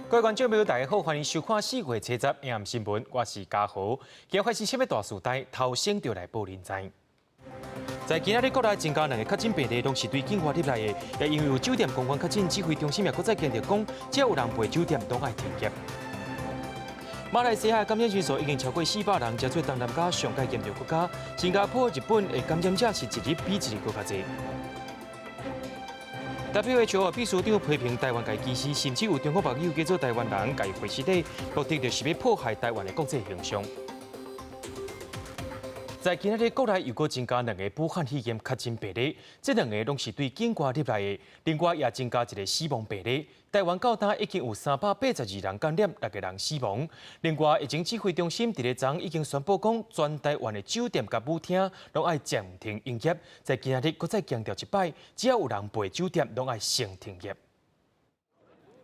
各位观众朋友，大家好，欢迎收看4月7日 AM 新闻，我是嘉豪。今日开始什么大事代，头先就来报连载。在今日国内增加2个确诊病例，拢是对境外入来的，也因为有酒店公关确诊，指挥中心也搁再强调讲，只要有人陪酒店，都爱停业。马来西亚感染人数已经超过400人，加做东南亚上界严重国家。新加坡、日本的感染者是一日比一日搁较侪。WHO 秘书长批评台湾界歧视，甚至有中国网友叫做台湾人，介回尸体，目的就是要破坏台湾的国际形象。在今日国内又搁增加2个武汉肺炎确诊病例，这2个拢是对境外入来的，另外也增加1个死亡病例。台湾到今已经有382人感染，6个人死亡。另外，疫情指挥中心伫咧昨已经宣布讲，全台湾的酒店甲舞厅拢爱暂停营业。在今日搁再强调一摆，只要有人陪酒店，拢爱先停业。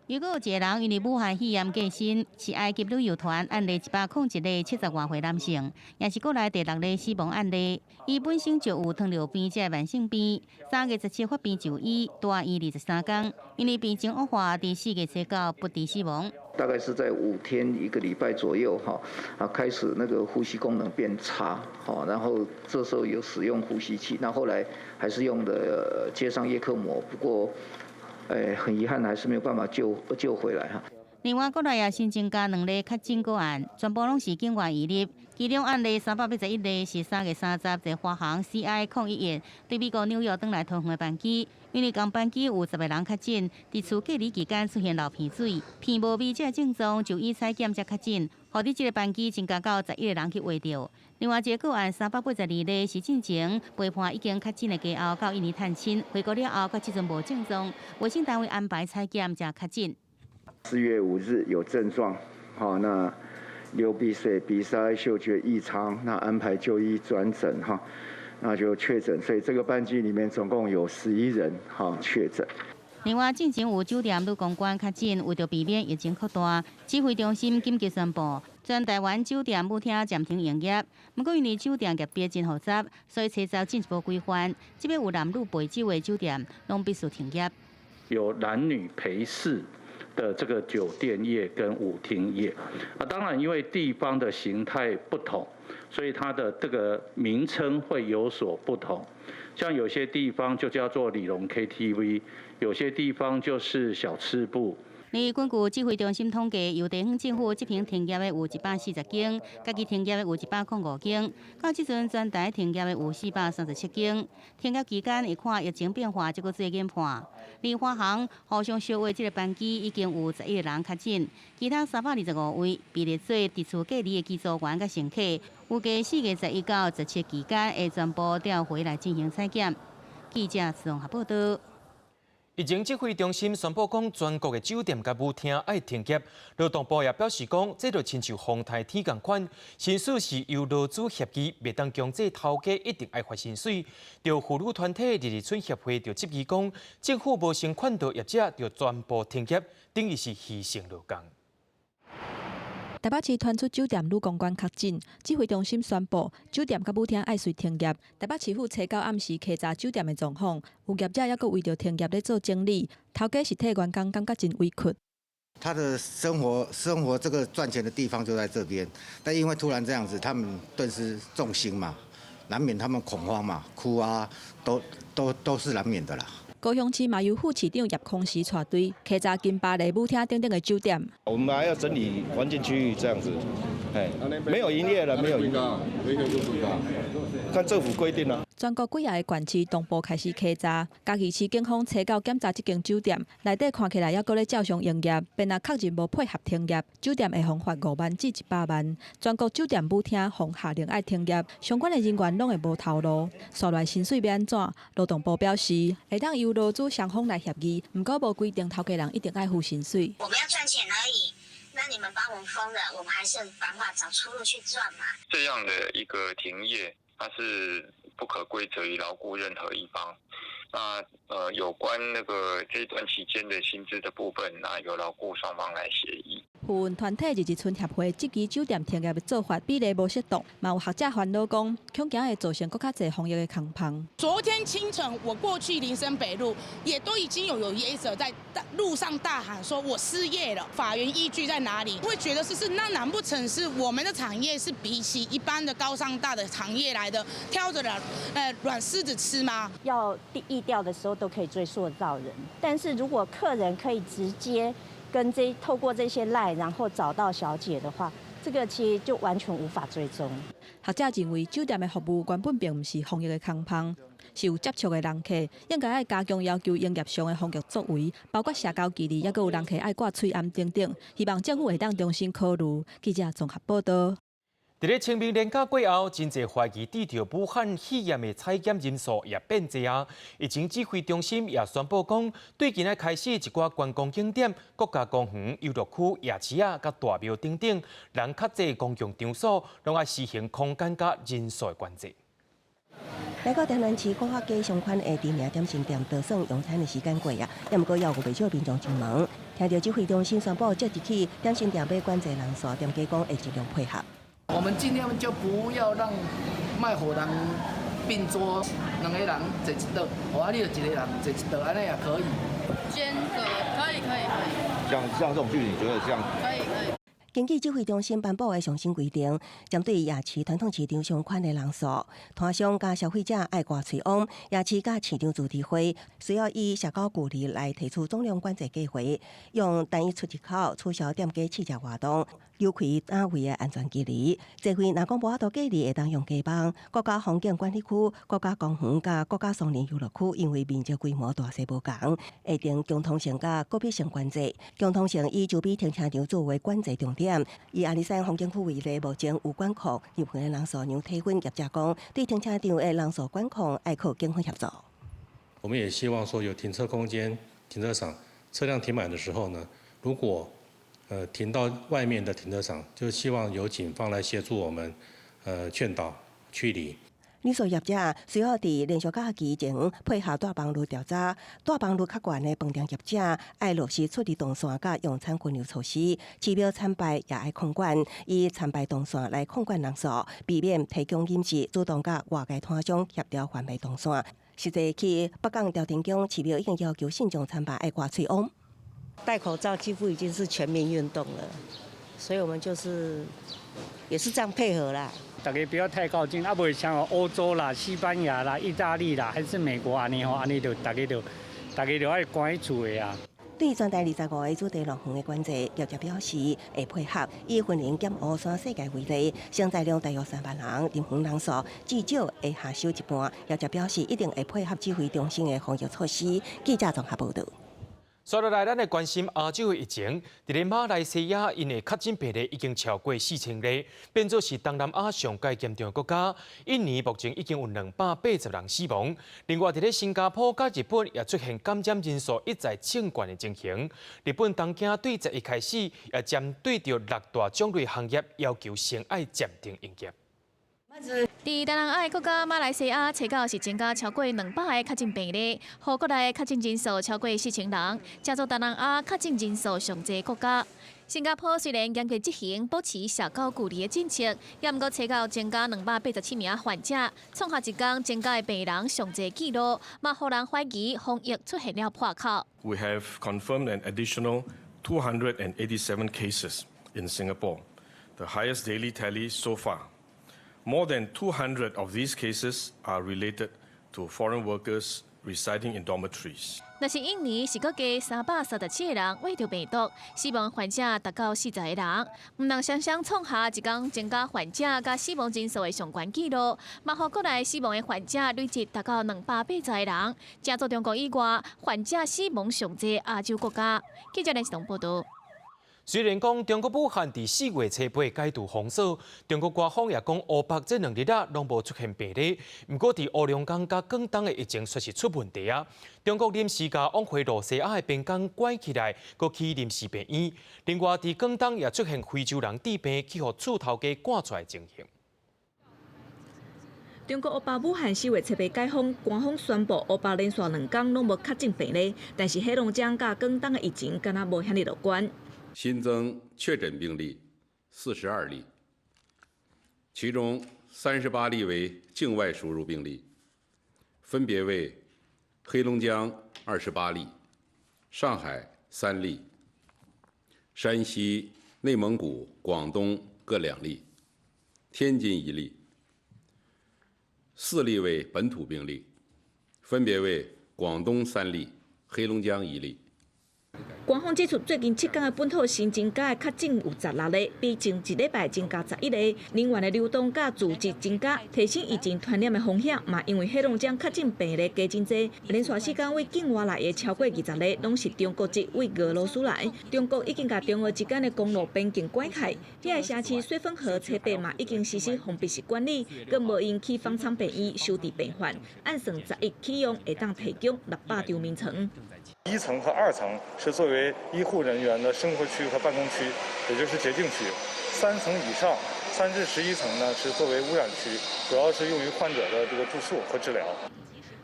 又有一个人因为武汉肺炎过身，是埃及旅游团案例101个70多岁男性，也是国内第6个死亡案例。伊本身就有糖尿病这慢性病，3月17发病就医，住院23天，因为病情恶化，伫4月7不治死亡。大概是在5天1个礼拜左右，开始那个呼吸功能变差，然后这时候有使用呼吸器，那后来还是用的接上叶克膜，不过。很遗憾，还是没有办法救回来哈。另外，国内也新增加2例确诊个案，全部拢是境外移入。其中案例381例是3月30在华航 CI-01对美国纽约转来桃园的班机，因为同班机有10个人确诊，伫厝隔离期间出现流鼻水、鼻无味这症状，就医采检才确诊，后伫这个班机增加到11个人去围着。另外一个个案382例是进前陪伴已经确诊的家后到印尼探亲，回国了后，佮即阵无症状，卫生单位安排采检才确诊。4月5日有症状，那流鼻水、鼻塞、嗅觉异常，那安排就医转诊那就确诊，所以这个班机里面总共有11人确诊。另外，进前有酒店女公关确诊，为着避免疫情扩大，指挥中心紧急宣布，全台湾酒店舞厅暂停营业。不过，因为酒店业别真复杂，所以查找进一步规范，即便有男女陪酒的酒店，拢必须停业。有男女陪侍的这个酒店业跟舞厅业，当然因为地方的形态不同，所以它的这个名称会有所不同。像有些地方就叫做理容 KTV， 有些地方就是小吃部。根据指挥中心统计，由地方政府执行停业的有140间，家己停业的有105间，到即阵全台停业的有437间。停业期间会看疫情变化，这个做研判。离华航互相烧话，这个班机已经有11个人确诊，其他325位被列做伫厝隔离的机组员甲乘客，预计4月11到17期间会全部调回来进行采检。记者自综合报道。疫情指挥中心宣布讲，全国的酒店甲舞厅爱停业。劳动部也表示讲，这就亲像风台天共款，薪水是由劳资协议，袂当强制头家一定爱发薪水。就妇女团体日春协会就质疑讲，政府无先劝导业者就全部停业，等于是牺牲劳工。台北市传出酒店女公关确诊，指挥中心宣布酒店甲舞厅爱随停业。台北市府初九暗时稽查酒店的状况，有业者还阁为着停业咧做整理，头家实体员工感觉真委屈。他的生活这个赚钱的地方就在这边，但因为突然这样子，他们顿时重心嘛，难免他们恐慌嘛，哭啊，都是难免的啦。高雄市嘛由副市长叶匡时带队稽查近巴黎舞厅等等的酒店。我们还要整理环境区域，这样子，没有营业了，没有营业，看政府规定了。全国几个县市同步开始稽查，嘉义市警方初九检查这间酒店，内底看起来还阁咧照常营业，便若确认无配合停业，酒店会罚款5万至100万。全国酒店舞厅奉下令爱停业，相关的人员拢会无头路。所来薪水要安怎？劳动部表示，会当由劳资双方来协议，不过无规定头家人一定爱付薪水。我们要赚钱而已。那你们把我们封了，我们还是想办法找出路去赚嘛。这样的一个停业，它是不可归责于劳雇任何一方。那有关那个这一段期间的薪资的部分，那由劳雇双方来协议。扶运团体日日春协会积极酒店停业的做法比例无适当，嘛有学者烦恼讲，恐惊会造成更加侪防疫的空棚。昨天清晨，我过去林森北路，也都已经有业者在路上大喊说：“我失业了。”法源依据在哪里？会觉得那难不成是我们的产业是比起一般的高商大的行业来的挑着软柿子吃吗？要疫调的时候都可以追溯到人，但是如果客人可以直接透过这些赖，然后找到小姐的话，这个其实就完全无法追踪。学者认为，酒店的服务原本并不是防疫的空棚，是有接触的人客，应该要加强要求营业上的防疫作为，包括社交距离，也有人客爱挂嘴罨等等。希望政府会当重新考虑。记者综合报道。伫咧清明连假过后，真侪怀疑得到武汉肺炎的采检人数也变多啊。疫情指挥中心也宣布讲，对今仔开始一寡观光景点、国家公园、游乐区、夜市啊、甲大庙等等，人较侪公共场所，拢爱实行空间甲人数的管制。来到台南市国发街上款的知名点心店，就算用餐的时间过啊，也毋过要有不少民众进门。听到指挥中心宣布，即日起点心店要管制人数，店家讲会尽量配合。我们尽量就不要让卖货人并桌，两个人坐一桌，你就一个人坐一桌，安尼也可以。间隔可以。像这种剧，你觉得这样？可以。根据指挥中心颁布的上新规定，针对夜市、传统市场相关的人数，摊商甲消费者爱挂嘴罨，夜市甲市场主题花需要以社交距离来提出总量管制计划，用单一出入口取消店家试食活动，留开单位的安全距离。这回若讲无法度距离，会当用街坊、国家风景管理区、国家公园甲国家松林游乐区，因为面积规模大小无同，会定共通性甲个别性管制。共通性以周边停车场作为管制重点。以阿里山风景区为例，目前有管控入园的人数，让体婚业者讲，对停车场的人数管控要靠警方协助。我们也希望说，有停车空间、停车场，车辆停满的时候呢，如果停到外面的停车场，就希望由警方来协助我们劝导驱离。旅宿业者需要伫连续假期前配合大帮路调查，大帮路较悬的饭店业者爱落实出入动线甲用餐分流措施，寺庙参拜也爱控管，以参拜动线来控管人数，避免提供饮食主动甲外界摊商协调贩卖动线。实际去北港朝天宫寺庙已经要求信众参拜爱挂嘴罨，戴口罩几乎已经是全民运动了，所以我们也是这样配合啦。大家不要太靠近，不会像欧洲啦、西班牙啦、意大利啦，还是美国安尼吼，安尼就大家就爱关喺厝的啊。对于全台25个主题乐园的管制，业者表示会配合，以云林减乌山世界为例，承载量大约3万人，入园人数至少会下修一半。业者表示一定会配合指挥中心的防疫措施。记者综合报道。接落来，咱来关心亚洲的疫情。伫咧马来西亚，因的确诊病例已经超过4000例，变作是东南亚上界严重的国家。印尼目前已经有280人死亡。另外，伫咧新加坡甲日本也出现感染人数一再升高的情形。日本东京对11开始也针对着6大种类行业要求先爱暂停营业。伫东南亚国家马来西亚，查到是增加超过200个确诊病例，和国内确诊人数超过4000人，加做东南亚确诊人数上济国家。新加坡虽然严格执行保持社交距离的政策，也毋过查到增加287名患者，创下一天增加的病人上济纪录，嘛互人怀疑防疫出现了破口。We have confirmed an additional 287 cases in Singapore, the highest daily tally so far. More than 200 of these cases are related to foreign workers residing in dormitories. 但是印尼是佮加337个人患着病毒，死亡患者达到40个人，毋能双双创下一天增加患者甲死亡人数的上悬纪录，嘛互国内死亡的患者累计达到280个人，正做中国以外患者死亡上济亚洲国家。记者林世彤报道。虽然讲中国武汉伫4月初8解除封锁，中国官方也讲湖北这2日啊拢无出现病例。不过伫乌龙岗甲广东的疫情确实出问题啊。中国临时甲往回路西亚的边疆关起来，搁起临时病院。另外伫广东也出现非洲人治病去互厝头家赶出来情形。中国乌北武汉4月初8解封，官方宣布乌北连续2天拢无确诊病例，但是黑龙江甲广东的疫情敢若无遐尼乐观。新增确诊病例42例，其中38例为境外输入病例，分别为黑龙江28例、上海3例、山西、内蒙古、广东各2例，天津1例，4例为本土病例，分别为广东3例、黑龙江1例。官方指出，最近7天的本土新增加的确诊有16例，比前一礼拜增加11例。人员的流动甲组织增加，提升疫情传染的风险嘛。因为黑龙江确诊病例加真多，连续4天为境外来的超过20例，拢是中国籍为俄罗斯来。中国已经甲中俄之间的公路边境关开，遐个城市水分河车底嘛已经实施封闭式管理，更无引起方舱病医收治病患。按算10亿启用，会当提供600张眠床。1层和2层是作为医护人员的生活区和办公区，也就是洁净区；3层以上，3至11层呢是作为污染区，主要是用于患者的这个住宿和治疗。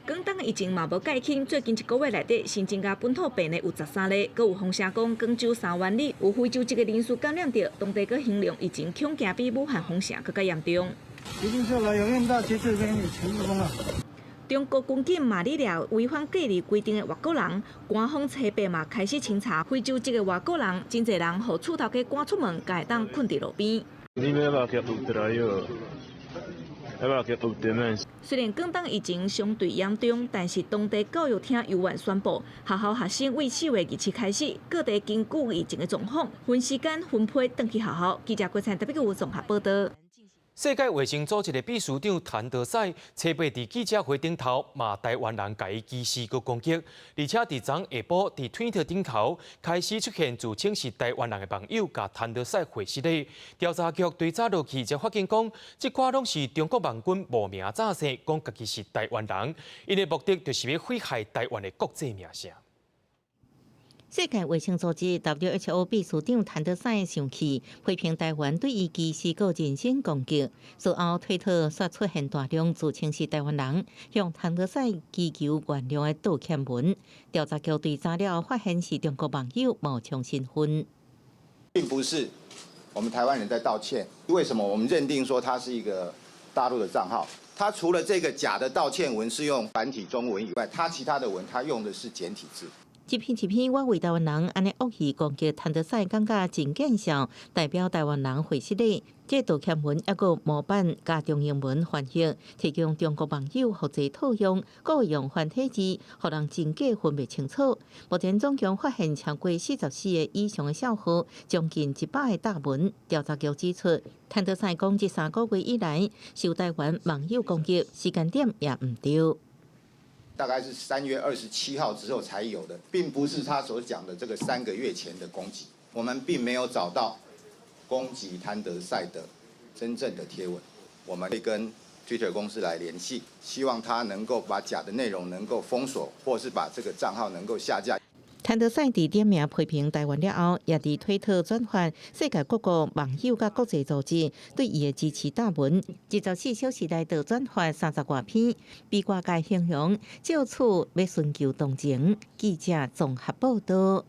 广东疫情嘛无解禁，最近1个月内底新增加本土病例有13例，佫有风声讲广州3万里有非洲籍的人士感染到，当地佫形容疫情恐惊比武汉风声佫较严重。已经是了，有用到截至这边全部封了。中国军警嘛，理了违反隔离规定的外国人，官方车牌嘛开始清查非洲籍的外国人，真侪人互厝头家赶出门，家当困伫路边。虽然广东疫情相对严重，但是当地教育厅犹原宣布，学校学生为4月27开始，各地根据疫情的状况，分时间分配转去学校。记者郭灿特别有综合报道。世界卫生组织的秘书长谭德赛，初八伫记者会顶头骂台湾人甲伊歧视佮攻击，而且伫昨下晡伫推特顶头开始出现自称是台湾人的网友，甲谭德赛回失礼。调查局对查落去，才发现讲，这寡拢是中国网军无名诈生，讲家己是台湾人，因的目的就是要毁害台湾的国际名声。世界卫生组织 WHO 秘书长谭德赛生气，批评台湾对伊歧视个人身攻击。随后推特刷出现大量自称是台湾人向谭德赛祈求原谅的道歉文。调查局对资料发现是中国网友冒充身份，并不是我们台湾人在道歉。为什么我们认定说他是一个大陆的账号？他除了这个假的道歉文是用繁体中文以外，他其他的文他用的是简体字。一篇我为台湾人安尼恶意攻击谭德赛，感觉真见笑，代表台湾人回失礼。这道歉文还佫模板加中英文翻译，提供中国网友复制套用，佫用繁体字，互人真假分辨清楚。目前总共发现超过44个以上的笑话，将近100个大文。调查局指出，谭德赛讲这3个月以来受台湾网友攻击，时间点也唔对。大概是3月27号之后才有的，并不是他所讲的这个3个月前的攻击。我们并没有找到攻击谭德赛的真正的贴文，我们会跟 Twitter 公司来联系，希望他能够把假的内容能够封锁，或是把这个账号能够下架。谭德赛伫点名批评台湾了后，也伫推特转发世界各国网友甲国际组织对伊的支持大文，24小时内就转发30多篇，比外界形容就此要寻求同情。记者综合报道。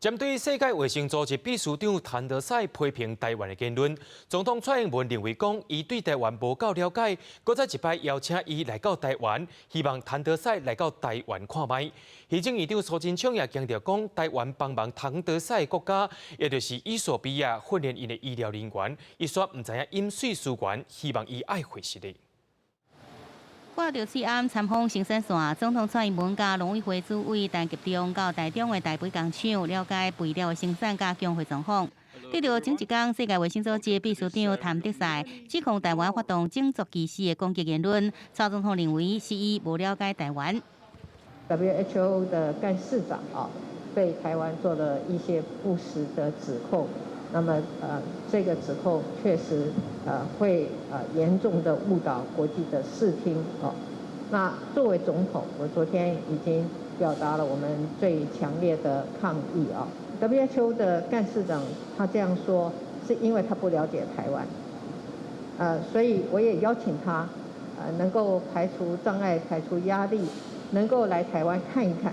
针对世界卫生组织秘书长谭德赛批评台湾的言论，总统蔡英文认为讲，伊对台湾无够了解，搁再一摆邀请伊来到台湾，希望谭德赛来到台湾看卖。行政院长苏贞昌也强调讲，台湾帮忙谭德赛的国家，也就是伊索比亚训练因的医疗人员，伊说唔知影饮水思源，希望伊爱回实力。挂着4暗参访行山线，总统蔡英文甲农委会主委陈吉仲到台中的台北工厂了解肥料的生产甲供货状况。对着前一天世界卫生组织秘书长谭德赛指控台湾发动种族歧视的攻击言论，蔡总统认为是伊无了解台湾。WHO 的干事长对台湾做了一些不实的指控。那么这个指控确实会严重的误导国际的视听那作为总统，我昨天已经表达了我们最强烈的抗议WHO 的干事长他这样说，是因为他不了解台湾，所以我也邀请他能够排除障碍、排除压力，能够来台湾看一看。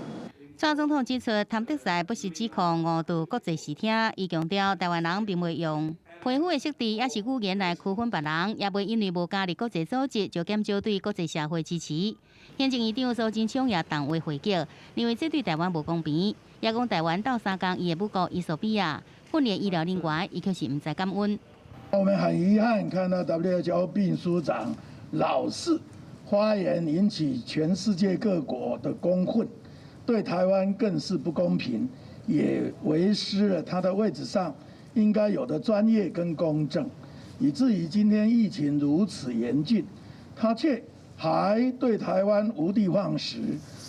蔡总统指出，谭德赛不是指控误导国际视听，伊强调台湾人并袂用皮肤的色地也是语言来区分别人，也袂因为无加入国际组织就减少对国际社会支持。行政院长苏贞昌也同为回击，认为这对台湾无公平，也讲台湾斗相共伊的母国伊索比亚训练医疗人员，伊却是唔知感恩。我们很遗憾看到 WHO 秘书长老是发言，引起全世界各国的公愤。对台湾更是不公平，也违失了他的位置上应该有的专业跟公正，以至于今天疫情如此严峻，他却还对台湾无的放矢，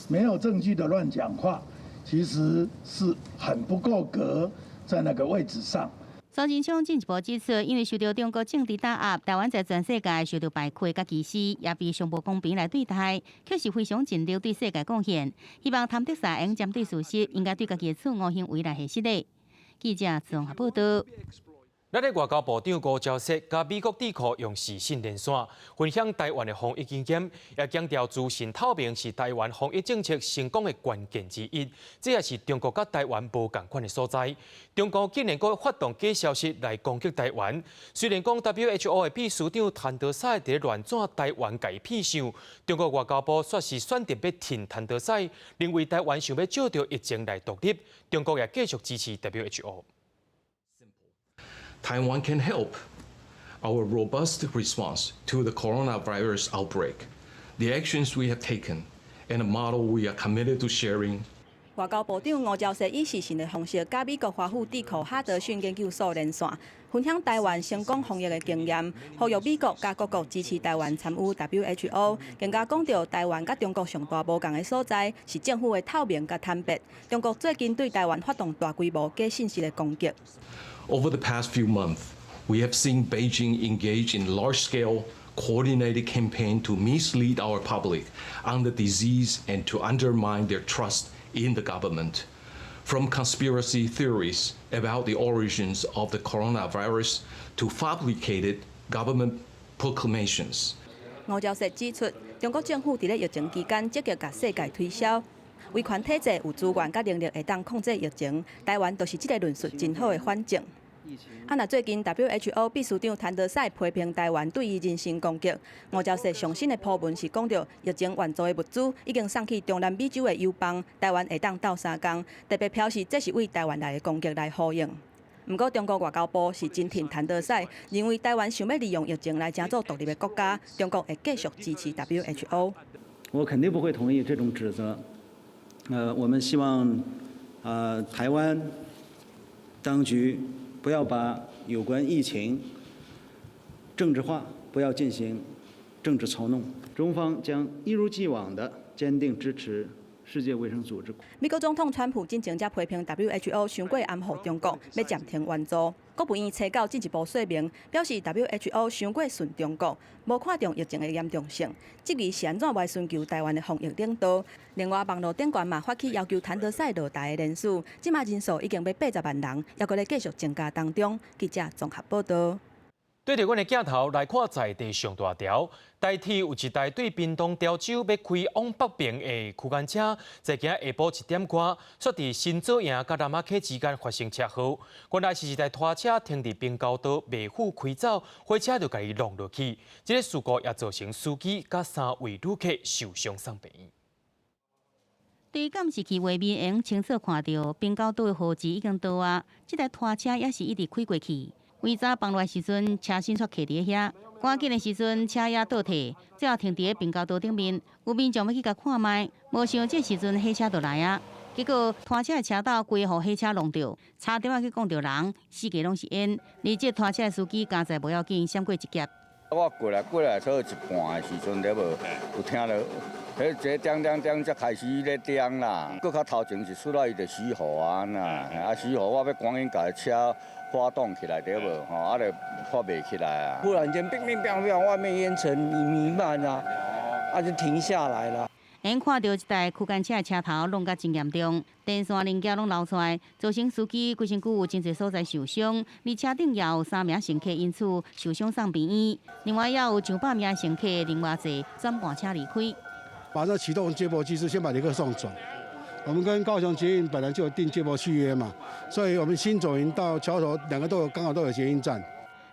没有证据的乱讲话，其实是很不够格在那个位置上。苏贞昌进一步指出，因为受到中国政治打压，台湾在全世界受到排挤甲歧视，也被上无公平来对待，却是非常尽力对世界贡献。希望谭德赛应针对事实，应该对家己的错误行为来下失礼。记者综合报道。咱的外交部长吴钊燮甲美国智库用视讯连线，分享台湾的防疫经验，也强调资讯透明是台湾防疫政策成功的关键之一。这也是中国甲台湾无共款的所在。中国竟然阁发动假消息来攻击台湾。虽然讲 WHO 的秘书长谭德赛伫乱转台湾改屁上，中国外交部却是选择要挺谭德赛，认为台湾想要借着疫情来独立。中国也继续支持 WHO。Taiwan can help our robust response to the coronavirus outbreak, the actions we have taken, and the model we are committed to sharing. 外交部长吴钊燮以视讯的方式，甲美国华府智库哈德逊研究所连线，分享台湾成功防疫的经验，呼吁美国甲各国支持台湾参与 WHO， 更加强调台湾甲中国上大无共的所在是政府的透明甲坦白。中国最近对台湾发动大规模假信息的攻击。Over the past few months, we have seen Beijing engage in large-scale, coordinated campaign to mislead our public on the disease and to undermine their trust in the government. From conspiracy theories about the origins of the coronavirus to fabricated government proclamations. 吴钊燮指出，中国政府伫咧疫情期间积极甲世界推销，威权体制有资源甲能力会当控制疫情，台湾就是这个论述真好的反证。若最近 WHO 秘书长谭德赛批评台湾对伊人身攻击，吴钊燮上新的铺文是讲到疫情援助的物资已经送去中南美洲的友邦，台湾会当斗相共，特别表示这是为台湾来的攻击来呼应。不过，中国外交部是真挺谭德赛，认为台湾想要利用疫情来成做独立的国家，中国会继续支持 WHO。我肯定不会同意这种指责。我们希望台湾当局不要把有关疫情政治化，不要进行政治操弄。中方将一如既往的坚定支持世界卫生组织。美国总统川普进前才批评 WHO 伤过暗护中国，要暂停援助。国务院初九进一步说明，表示 WHO 伤过顺中国，无看重疫情的严重性，质疑是安怎来寻求台湾的防疫领导。另外，网络顶悬嘛发起要求谭德赛落台的人数，即马人数已经要80万人，还阁咧继续增加当中。记者综合报道。对着阮的镜头来看在地上大条，台铁有一台对屏东潮州要开往北平的区间车，在今下晡1点多，却伫新左营甲南马溪之间发生车祸。原来是一台拖车停伫滨高道未赴开走，火车就甲伊撞落去。这个事故也造成司机甲3位旅客受伤送病院。对监视器画面会清楚看到，滨高道的号志已经倒啊，这台拖车也是一直开过去。为早放落时阵，车身却徛伫遐，赶紧的时阵，车也倒退，最后停伫滨高道顶面。有民众要去甲看卖，无想这时阵火车就来啊！结果拖车的车道规互火车弄着，差点仔去撞着人，四界拢是烟。而这拖车的司机刚才无要紧，闪过一劫。我过来差一半的时阵，了无有听到，迄一叮才开始咧叮啦。搁较头前是出来伊就死火啊呐，啊死火我要赶紧甲车发动起来，对无？吼，啊就发袂起来啊。忽然间，乒乒乓乓，外面烟尘弥漫啊，啊就停下来了。因看到一台区间车的车头弄甲真严重，电线零件拢流出来，造成司机规身躯有真侪所在受伤，而车顶也有3名乘客因此受伤送病院。另外也有上百名乘客另外坐转盘车离开。马上启动接驳机制，先把旅客送走。我们跟高雄捷运本来就有订接驳契约嘛，所以我们新左营到桥头两个刚好都有捷运站。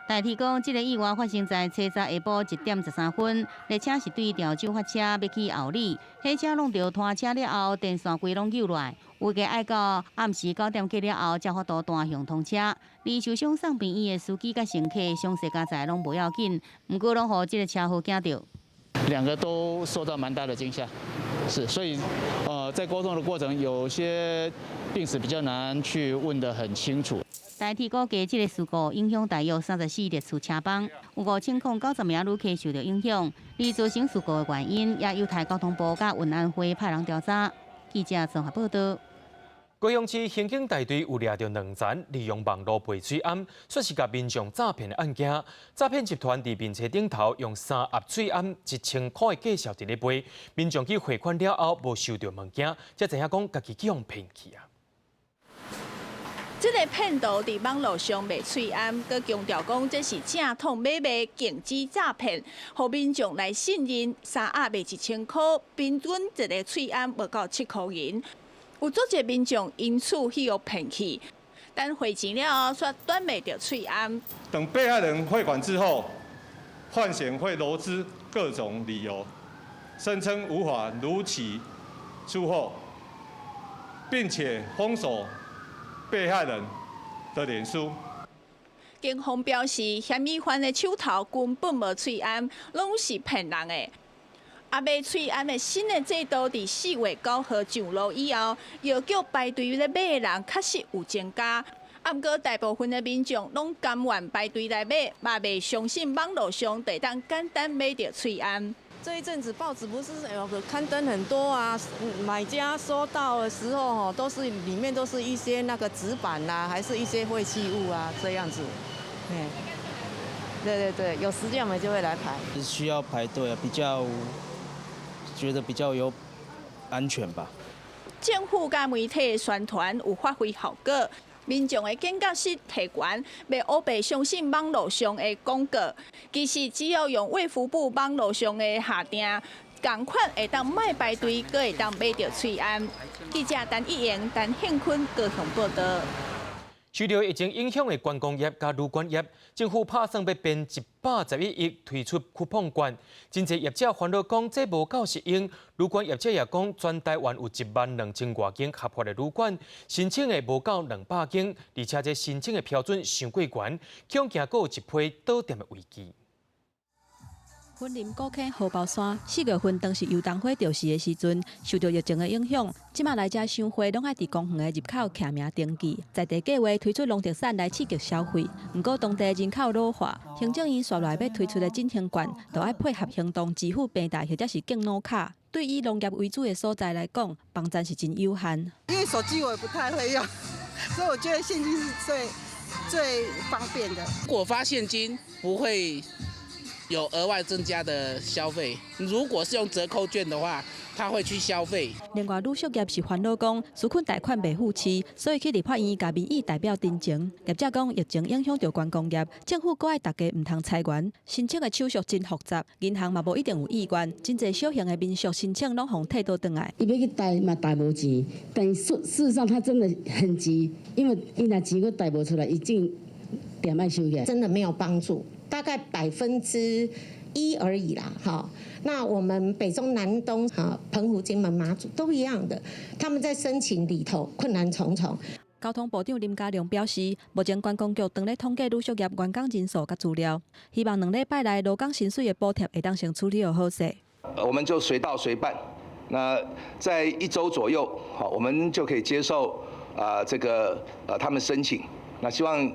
大提讲，这个意外发生在初早下晡1点13分，列车是对潮州发车要去后里，火车弄到拖车了后，电线规拢扭来，预计爱到暗时9点过了后，才发度单向通车。而受伤送病院的司机甲乘客伤势加载拢无要紧，不过拢互这个车祸惊到。两个都受到蛮大的惊吓，所以在沟通的过程，有些病史比较难去问得很清楚。大体估计，这个事故影响大约34列次车帮，有5090名旅客受到影响。而造成事故的原因，也由台交通部甲运安会派人调查。记者综合报道。高雄市刑警大队有抓到2层利用网络培水暗，说是甲民众诈骗的案件。诈骗集团伫面册顶头用3盒水暗1000块的价值伫咧卖，民众去汇款了后无收到物件，才知影讲家己去互骗去啊。这个骗徒伫网络上卖翠暗，佮强调讲这是正统买卖禁止诈骗，互民众来信任，3盒卖1000块，平均一个翠暗无到7块银。有足侪民众因此去互骗去，但汇钱了后却短卖着翠暗。等被害人汇款之后，犯嫌会罗织各种理由，声称无法如期出货，并且封锁被害人的脸书。警方表示，嫌疑犯的手头根本无翠暗，拢是骗人的。卖翠暗的新的制度，伫4月9号上路以后，要叫排队咧买的人确实有增加。不过大部分的民众拢甘愿排队来买，嘛袂相信网络上会当简单买到翠暗。这一阵子报纸不是刊登很多啊，买家收到的时候都是里面都是一些那个纸板啦，还是一些废弃物啊这样子。对，有时间我们就会来排。需要排队啊，觉得比较有安全吧。政府甲媒体的宣传有发挥效果，民众的警觉性提悬，要乌白相信网络上的广告。其实只要用卫福部网络上的下订，同款会当卖排队，阁会当买到翠暗。记者陈一言、陈庆坤高雄报道。受到疫情影响的观光业甲旅馆业，政府打算要编111亿推出酷碰券。真侪业者烦恼讲这无够适应，旅馆业者也讲，全台湾有12000多间合法的旅馆，申请的无够200间，而且这申请的标准伤过悬，恐惊阁有一批倒店的危机。云林古坑荷包山4月份当时游东火潮时的时阵，受到疫情的影响，即马来遮赏花拢爱伫公园的入口徛名登记。在地计划推出农特产来刺激消费，不过当地人口老化，行政院刷来要推出的振兴券，就要配合行动支付平台或者是敬老卡。对以农业为主的所在来讲，帮站是真有限。因为手机我也不太会用，所以我觉得现金是最方便的。如果发现金不会有额外增加的消费，如果是用折扣券的话，他会去消费。另外，旅宿业是烦恼讲纾困贷款未付期，所以去立法院甲民意代表陈情。业者讲疫情影响到观光业，政府搁爱大家唔通裁员，申请的手续真复杂，银行嘛无一定有意愿，真侪小型的民宿申请拢互退倒转来。伊要去贷嘛贷无钱，但事实上他真的很急，因为伊若钱佫贷无出来，已经店爱收起来，真的没有帮助。大概1%而已啦，哈。那我们北中南东澎湖、金门、马祖都一样的，他们在申请里头困难重重。交通部长林佳龙表示，目前观光局正咧统计旅宿业员工人数甲资料，希望2礼拜内劳工薪水的补贴会当先处理好势。我们就随到随办，那在1周左右，好，我们就可以接受他们申请。那希望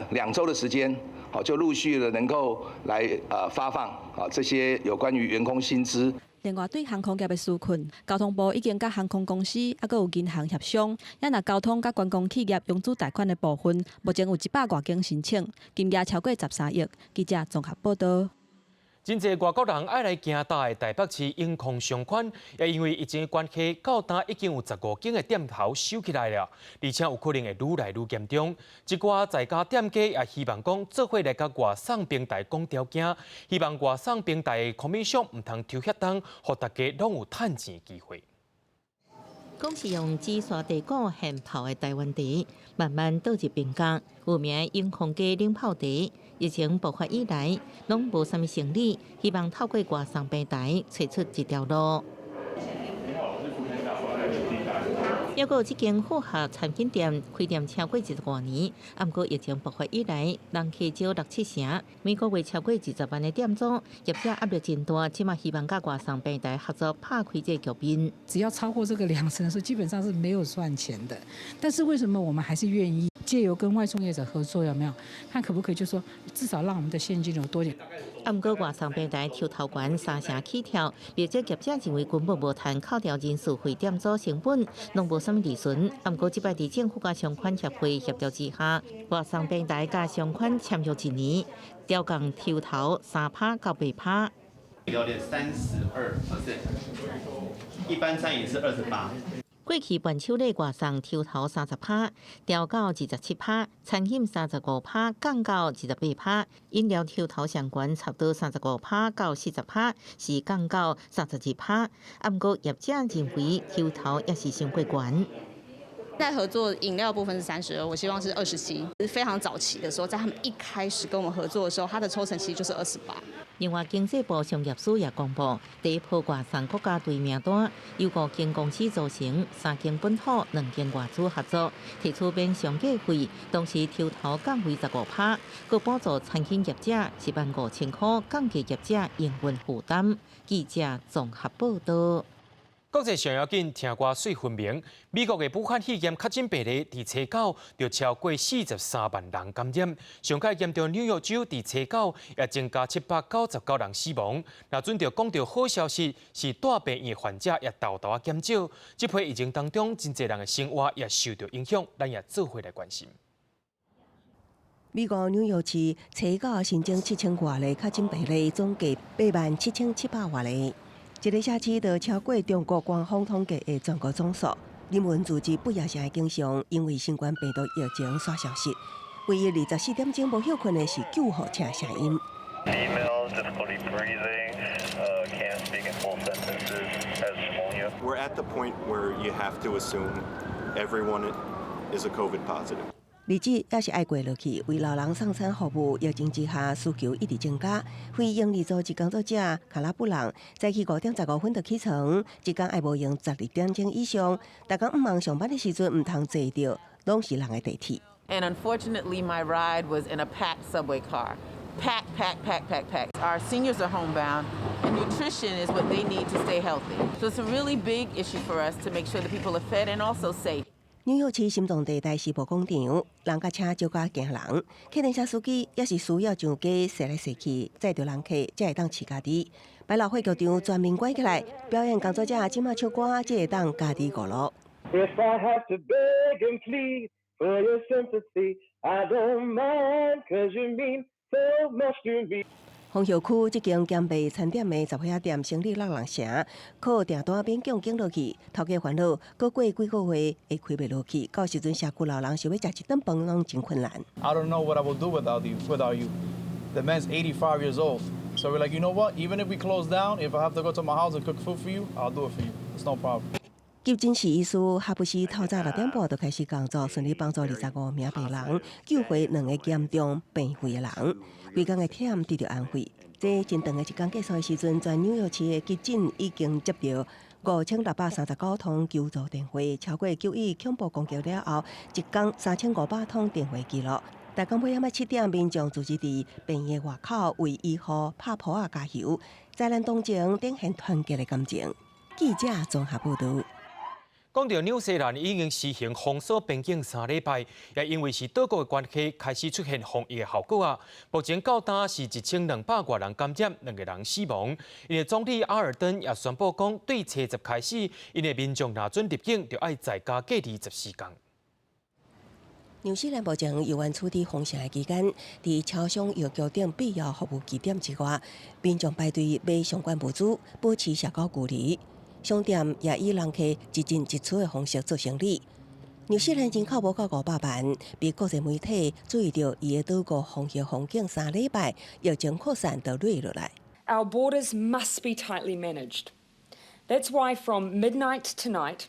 2周的时间。好，就陆续的能够来发放这些有关于员工薪资。另外，对航空业的纾困，交通部已经甲航空公司还有银行协商，也拿交通甲观光企业融资贷款的部分，目前有100多间申请，金额超过13亿。记者综合报道。真侪外国人爱来行大的台北市永康商圈，也因为疫情的关系，到今已经有15间的店头收起来了，而且有可能会愈来愈严重。一寡在家店家也希望讲做伙来甲外送平台讲条件，希望外送平台的供应商唔通抽黑单，互大家拢有趁钱的机会。讲是用紫砂地鼓现泡的台湾茶，慢慢倒入冰格，有名永康街冷泡茶。疫情爆发以来，拢无啥物生意，希望透过外送平台找出一条路。还有这间复合产品店开店超过20多年，不过疫情爆发以来，人气少6-7成，每个月超过20万的店租，业者压力真大，起码希望甲外送平台合作拍开这局面。只要超过这个2成的时候，基本上是没有赚钱的。但是为什么我们还是愿意借由跟外送业者合作？有没有看可不可以就说至少让我们的现金流多点？不过外送平台抽头悬3成起跳，业者认为根本无趁扣掉人事费、店租成本，拢无啥物利润。不过这摆伫政府甲商款协会协调之下，外送平台甲商款签约1年，调降抽头3%到8%。料店32%，一般餐饮是28%。过去半手类外送抽头30%，调到27%，餐饮35%，降到28%，饮料抽头上悬差不多35%到40%，是降到32%。不过业者认为抽头也是伤过悬。在合作饮料部分是32，我希望是27。非常早期的时候，在他们一开始跟我们合作的时候，它的抽成其实就是28。另外，经济部商业署也公布，第一波外送国家队名单由5间公司组成，3间本土、2间外资合作，提出免上架费，同时抽头降为15%，佮补助餐饮业者15000块，降低业者营运负担。记者综合报道。国际上要紧，听歌水分明。美国的武汉肺炎确诊病例伫初9就超过43万人感染，上届严重纽约州伫初9也增加799人死亡。那准着讲到好消息，是大病院患者也大大减少。这批疫情当中，真侪人的生活也受到影响，咱也做伙来关心。美国纽约市初9新增7000多例确诊病例，总计87700多例。一个星期就超过中国官方统计的全国总数。人们自知不夜城的经常因为新冠病毒疫情刷消息。唯一24点钟无休困的是救护车声音。We're at the point where you have to assume everyone is a COVID positive. 日子也是爱过落去，为老人送餐服务疫情之下需求一直增加。非营利组织工作者卡拉布朗早起5点15分就起床，一天爱无用12点钟以上。大家唔忙上班的时阵唔通坐着，拢是人的地铁。And unfortunately, my ride was in a packed subway car. Packed. Our seniors are homebound, and nutrition is what they need to stay healthy. So it's a really big issue for us to make sure that people are fed and also safe. 纽约市心脏地带世博广场，人甲车少甲行人，客运车司机也是需要上街踅来踅去，载着人客才会当饲家己。百老汇剧场专门关起来，表演工作者即马唱歌才会当家己娱乐。If I have to beg and plead for your sympathy, I don't mind, 'cause you mean so much to me. 丰校区这间兼卖餐点的杂货店生意落成，靠订单勉强经落去，头家烦恼，过几个月会开袂落去，到时阵社区老人想要食一顿饭拢真困难。I don't know what I will do without you. The man's 85 years old, so we're like, you know what? Even if we close down, if I have to go to my house and cook food for you, I'll do it for you. It's no problem. 急诊室医师哈布斯透早6点半就开始工作，顺利帮助25名病人，救回2个严重病危的人。规工的忝得到安慰。这真长的一天结束的时阵，全纽约市的急诊已经接到5639通求助电话，超过9亿恐怖攻击了后，一天3500通电话记录。大概每晚7点，民众聚集伫病院外口为医护拍扑啊加油，灾难当中展现团结的感情。记者综合报道。讲到纽西兰已经实行封锁边境3礼拜，也因为是岛国的关系，开始出现防疫的效果啊。目前到达是1200多人感染，2个人死亡。因为总理阿尔登也宣布讲，对初10开始，因为民众若准入境，就要在家隔离14天。纽西兰目前游玩处理封城的期间，伫超商药局等必要服务地点之外，民众排队买相关物资，保持社交距离。商店也以人客一进一出的方式做生意。纽西兰人口无到500万，被国际媒体注意到伊的岛国防疫环境3礼拜疫情扩散就落来。Our borders must be tightly managed. That's why from midnight tonight,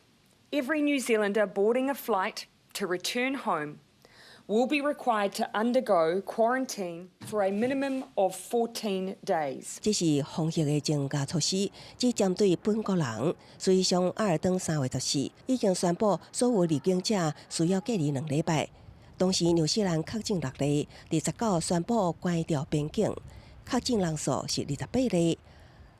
every New Zealander boarding a flight to return home will be required to undergo quarantine for a minimum of 14 days. 这是防疫的增加措施，只针对本国人。所以，上阿尔登3月14已经宣布，所有入境者需要隔离2礼拜。同时，纽西兰确诊6例，29宣布关掉边境，确诊人数是28例。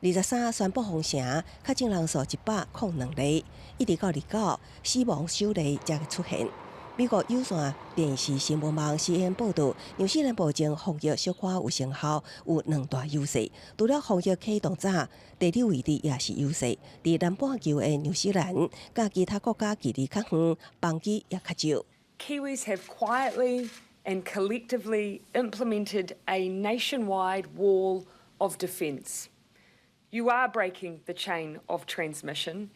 23宣布封城，确诊人数102例，一直到29死亡首例才会出现。美国有线电视新闻网 CNN 报道，纽西兰目前防疫小可有成效，有2大优势。除了防疫启动早，地理位置也是优势。伫南半球的纽西兰，甲其他国家距离较远，邦机也较少。Kiwis have quietly and collectively implemented a nationwide wall of defence. You are breaking the chain of transmission,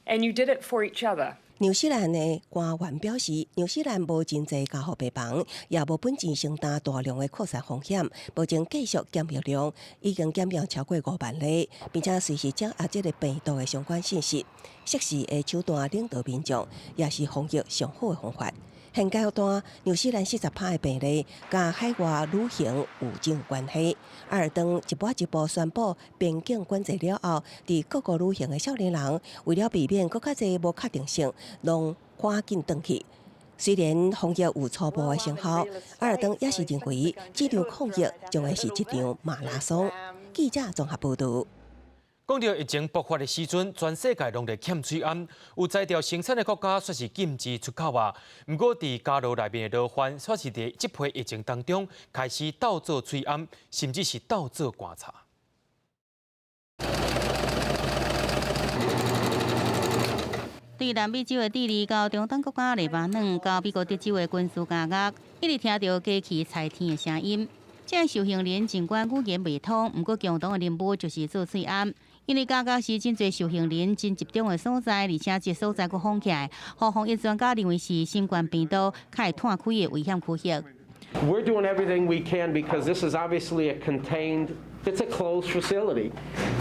and you did it for each other. 纽西兰的官员表示，纽西兰无真济家户病房，也无本钱承担大量的扩散风险。目前继续检验量已经检验超过5万例，并且随时掌握这个病毒的相关信息。适时的手段领导民众，也是防疫上好的方法。现阶段，纽西兰40%的病例，甲海外旅行有正关系。阿尔登一步一步宣布边境管制了后，伫各国旅行的少年人，为了避免更较侪无确定性，拢赶紧回去。虽然防疫有初步的成效，阿尔登也是认为这场抗疫将会是一场马拉松。记者综合报道。讲到疫情爆发的时阵，全世界拢在欠水安，有材料生产的国家却是禁止出口啊。不过，伫加罗内面的劳患却是在这批疫情当中开始倒做水安，甚至是倒做观察。对南美洲的智利到中东国家黎巴嫩到美国德州的军事加压，一直听到机器裁天的声音。这受刑人尽管语言未通，不过共同的任务就是做水安。因为加是真侪受刑人真集中的所在，而且这所在佫封起来，互防疫专家认为是新冠病毒较会探开的危险区域。We're doing everything we can because this is obviously a contained, it's a closed facility.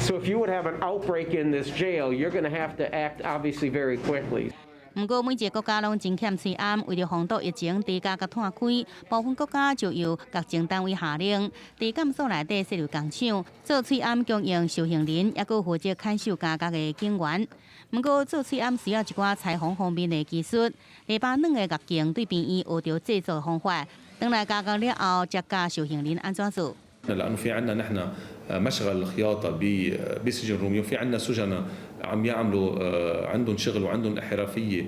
So if you would have an outbreak in this jail, you're going to have to act obviously very quickly. 不过，每一个国家拢真欠水安，为了防堵疫情低价甲摊开，部分国家就由各政单位下令，伫监所内底设立工厂，做水安供应受刑人，也佮负责看守加价的警员。不过，做水安需要一寡裁缝方面的技术。黎巴嫩的狱警对病院学着制作方法，等来加工了后，才教受刑人安怎做。لانه في عندنا نحن مشغل الخياطه بسجن روميو، في عندنا سجناء عم يعملوا عندهم شغل وعندهم احترافيه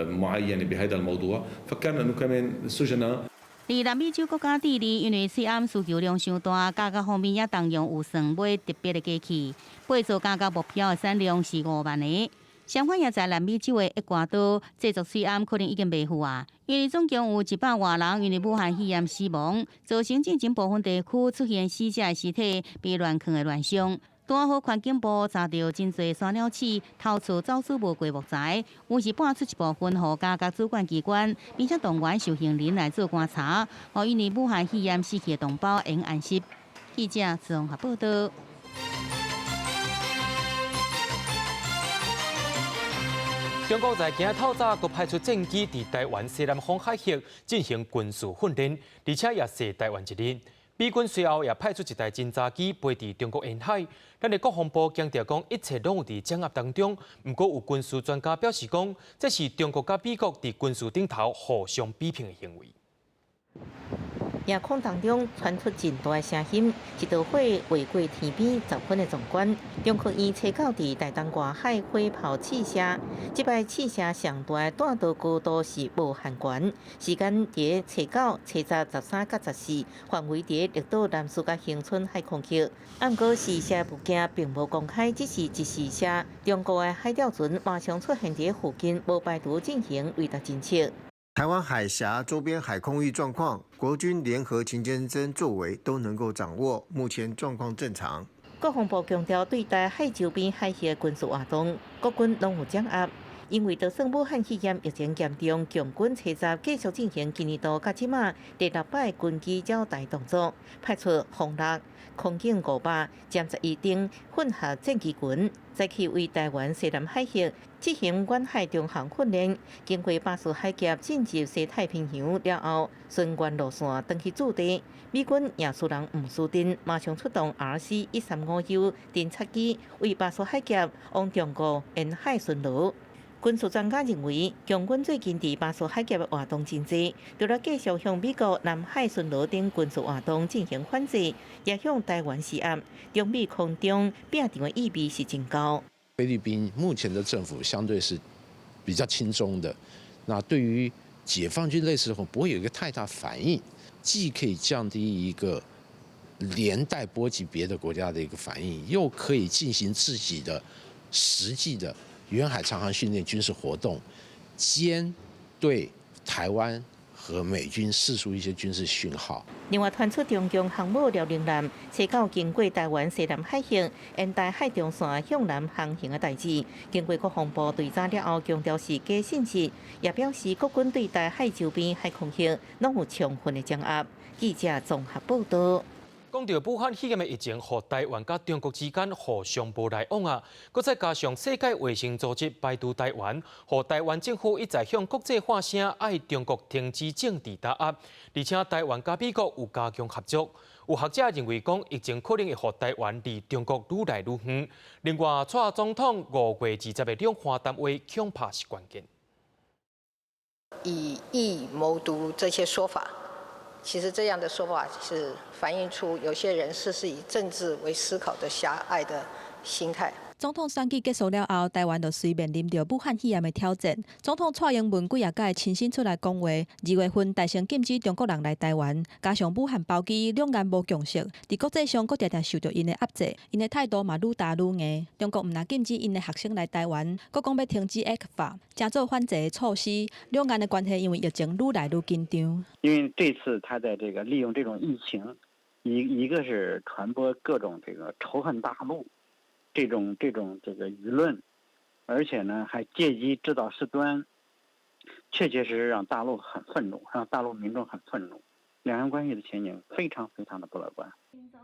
معينه بهذا الموضوع، فكرنا انه كمان السجناء。伫南美洲国家智利，因为水安需求量伤大，加工方面也动用有算买特别的机器，八座加工目标的产量是5万个。相反，也在南美洲的厄瓜多制作水安可能已经袂赴啊，因为总共有100多人因为武汉肺炎死亡，造成进前部分地区出现死者的尸体被乱囥的乱象。刚好环境部查到真侪山鸟鼠偷出走私无过木材，有是搬出一部分予加工主管机关，并且动员受刑人来做观察，互因为武汉肺炎死去的同胞能安息。记者综合报道。中国在今日透早，佮派出战机伫台湾西南方海域进行军事训练，而且也射台湾一日。美军随后也派出一台侦察机飞伫中国沿海。咱的国防部强调讲，一切拢有伫掌握当中。不过有军事专家表示讲，这是中国甲美国伫军事顶头互相比拼的行为。夜空当中传出真大的声音，一道火划过天边10分的壮观。中科院测到伫台东外海火炮试射，这摆试射上大的弹道高度是无限悬，时间伫测到测早13甲14，范围伫绿岛南苏甲恒春海空区。暗过试射物件并无公开，只是一试射。中国的海钓船马上出现伫附近，无排除进行雷达侦测。台湾海峡周边海空域状况，国军联合勤监侦作为都能够掌握，目前状况正常。国防部强调，对待海周边海域的军事活动，国军拢有掌握。因为就算武汉肺炎疫情严重，强军车站继续进行今年度到即马第6摆军机招待动作，派出轰6、空警500、歼11等混合战机群，再去为台湾西南海域执行远海中航训练。经过巴士海峡进入西太平洋了后，顺原路线登去驻地。美军亚速人吴斯丁马上出动 RC-135U 侦察机，为巴士海峡往中国沿海巡逻。军事专家认为，共军最近伫巴士海峡的活动真济，除了继续向美国南海巡逻等军事活动进行反制，也向台湾施压，中美空中拼场的意味是真高。菲律宾目前的政府相对是比较亲中的，那对于解放军类似的话，不会有一个太大反应，既可以降低一个连带波及别的国家的一个反应，又可以进行自己的实际的远海长航训练军事活动，兼对台湾和美军释出一些军事讯号。另外，传出中共航母辽宁舰车到经过台湾西南海域，沿台海中线向南航行的代志，经过国防部对查了后，强调是假信息，也表示国军对台海周边海空域拢有充分的掌握。记者综合报道。讲到武汉肺炎的疫情，和台湾甲中国之间互相无来往啊，搁再加上世界卫生组织排除台湾，和台湾政府一再向国际发声，爱中国停止政治打压，而且台湾甲美国有加强合作。有学者认为讲，疫情可能会和台湾离中国愈来愈远。另外，蔡总统5月20日的两岸谈话恐怕是关键。以疫谋独这些说法。其实这样的说法是反映出有些人是以政治为思考的狭隘的心态。总统选举结束了后，台湾就随面临着武汉肺炎的挑战。总统蔡英文几啊届亲身出来讲话，2月份大声禁止中国人来台湾，加上武汉包机两岸无共识，伫国际上，搁常常受到因的压制，因的态度嘛愈打愈硬。中国毋但禁止因的学生来台湾，搁讲要停止 A 法，正做反制的措施。两岸的关系因为疫情愈来愈紧张。因为这次他在这个利用这种疫情，一个是传播各种这个仇恨大陆。这种舆论，而且呢还借机制造事端，确确实实让大陆很愤怒，让大陆民众很愤怒。两岸关系的前景非常的不乐观。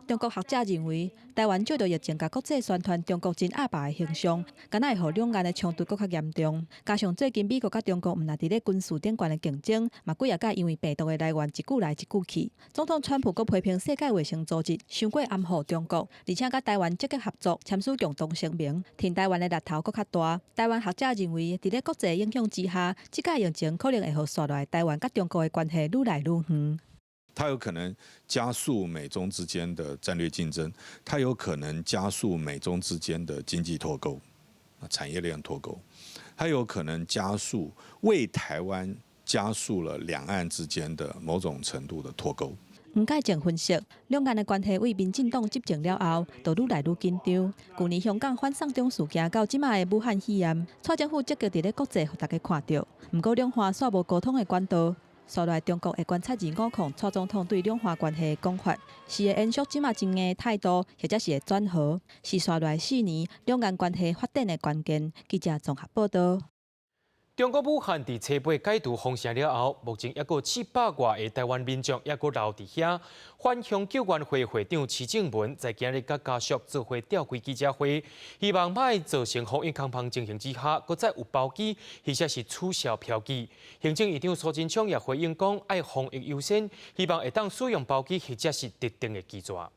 中国学者认为，台湾借着疫情，甲国际宣传中国真恶霸的形象，敢若会互两岸的冲突更较严重。加上最近美国甲中国毋但伫咧军事顶悬的竞争，嘛几啊届因为病毒的来源一句来一句去。总统川普阁批评世界卫生组织伤过暗护中国，而且甲台湾积极合作，签署共同声明，挺台湾的力头阁较大。台湾学者认为，伫咧国际影响之下，即届疫情可能会互刷来台湾甲中国的关系愈来愈远。它有可能加速美中之间的战略竞争，它有可能加速美中之间的经济脱钩、产业链脱钩，它有可能加速为台湾加速了两岸之间的某种程度的脱钩。黄介正分析，两岸的关系为民进党执政了后，就愈来愈紧张。去年香港反送中事件到即卖的武汉肺炎，蔡政府积极伫咧国际，互大家看到。不过两岸煞无沟通的管道。刷来中国会观察250，蔡总统对两岸关系的讲法，是会延续即马前的态度，或者是会转和，是刷来4年两岸关系发展的关键。记者综合报道。中国武汉伫车牌解除封城了后，目前还有700外的台湾民众还留伫遐。反向救援会会长徐正文在今日甲家属做伙召开记者会，希望歹造成防疫空棚情形之下，搁再有包机或者是取消票机。行政院长苏贞昌也回应讲，爱防疫优先，希望会当使用包机或者是特定的机抓。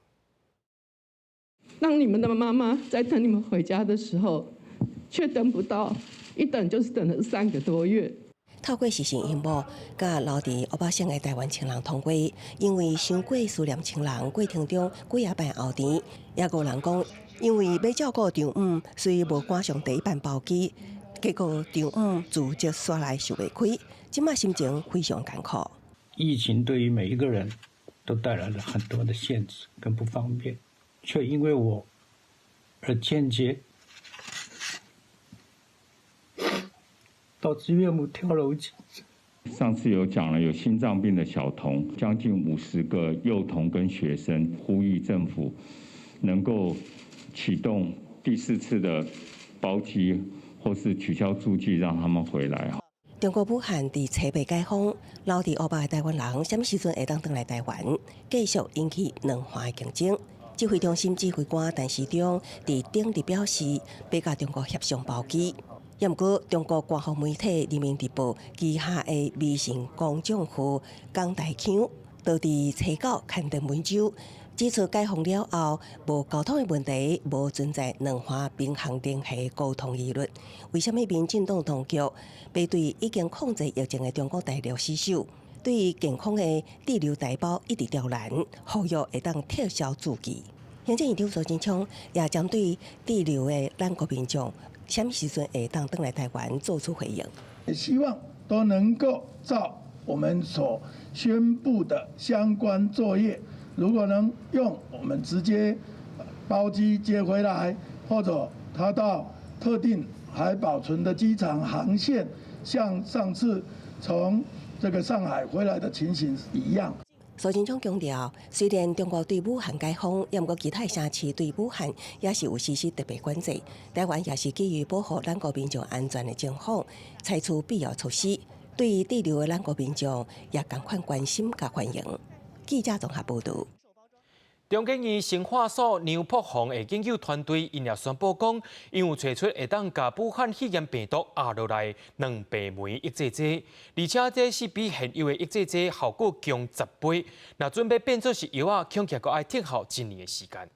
当你们的妈妈在等你们回家的时候，却等不到。一等就是等了3个多月。透过视讯荧幕，甲留伫乌巴省的台湾亲人通话，因为伤过思念亲人，过程中几啊摆后甜，也有人讲，因为要照顾丈母，所以无赶上第一班包机，结果丈母自责刷来受袂开，即马心情非常艰苦。疫情对于每一个人都带来了很多的限制跟不方便，却因为我而间接。导致岳母跳楼轻生。上次有讲了，有心脏病的小童，将近50个幼童跟学生，呼吁政府能够启动第4次的包机或是取消驻记让他们回来。中国武汉伫7月解封，留伫欧巴的台湾人，什么时阵会当回来台湾？继续引起两岸的竞争。指挥中心指挥官陈时中伫顶日表示，要甲中国协商包机。也毋过，中国官方媒体《人民日报》旗下的微信公众号港台腔，都伫初九刊登文章，指出解封了后，无交通的问题，无存在两岸民航联系沟通疑虑。为什么民进党当局要对已经控制疫情的中国大陆死守？对于健康的滞留台胞一直刁难，呼吁会当撤销驻记。行政院长苏贞昌也针对滞留的咱国民众，什么时阵会当回来台湾做出回应？也希望都能够照我们所宣布的相关作业，如果能用我们直接包机接回来，或者他到特定还保存的机场航线，像上次从这个上海回来的情形一样。苏贞昌强调，虽然中国对武汉解封，也毋过其他城市对武汉也是有实施特别管制。台湾也是基于保护咱国民众安全的情况，采取必要措施。对于滞留的咱国民众，也同款关心甲欢迎。记者综合报道。中建院生化所杨柏宏的研究团队因也宣布讲，因有找出会当甲武汉肺炎病毒压落来2倍酶抑制剂，而且这是比现有的抑制剂效果强10倍。那准备变做是药啊，恐怕还要特效1年的时间。